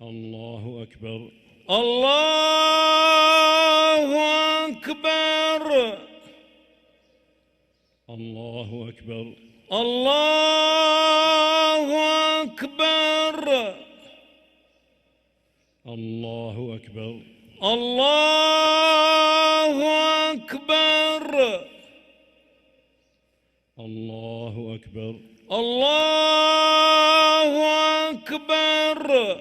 الله أكبر الله أكبر الله أكبر الله أكبر الله أكبر الله أكبر الله أكبر الله أكبر.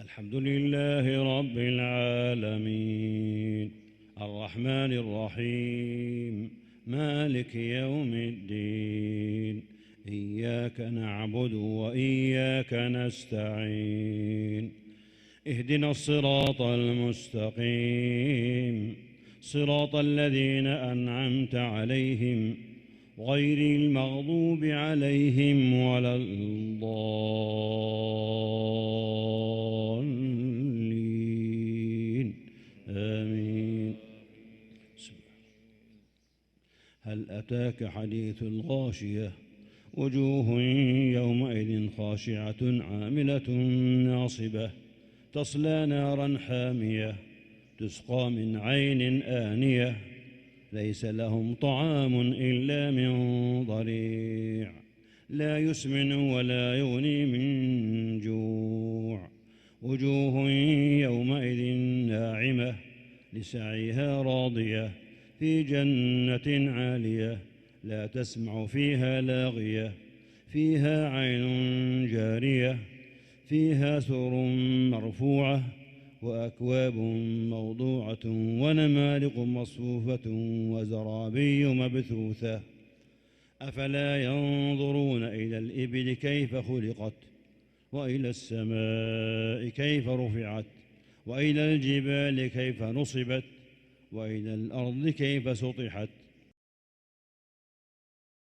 الحمد لله رب العالمين الرحمن الرحيم مالك يوم الدين إياك نعبد وإياك نستعين اهدنا الصراط المستقيم صراط الذين أنعمت عليهم غير المغضوب عليهم ولا الضالين آمين. هل أتاك حديث الغاشية وجوه يومئذ خاشعة عاملة ناصبة تصلى نارا حامية تسقى من عين آنية ليس لهم طعام إلا من ضريع لا يسمن ولا يغني من جوع وجوه يومئذ ناعمة لسعيها راضية في جنة عالية لا تسمع فيها لاغية فيها عين جارية فيها سرر مرفوعة وأكواب موضوعة ونمارق مصفوفة وزرابي مبثوثة أفلا ينظرون إلى الإبل كيف خلقت وإلى السماء كيف رفعت وإلى الجبال كيف نصبت وإلى الأرض كيف سطحت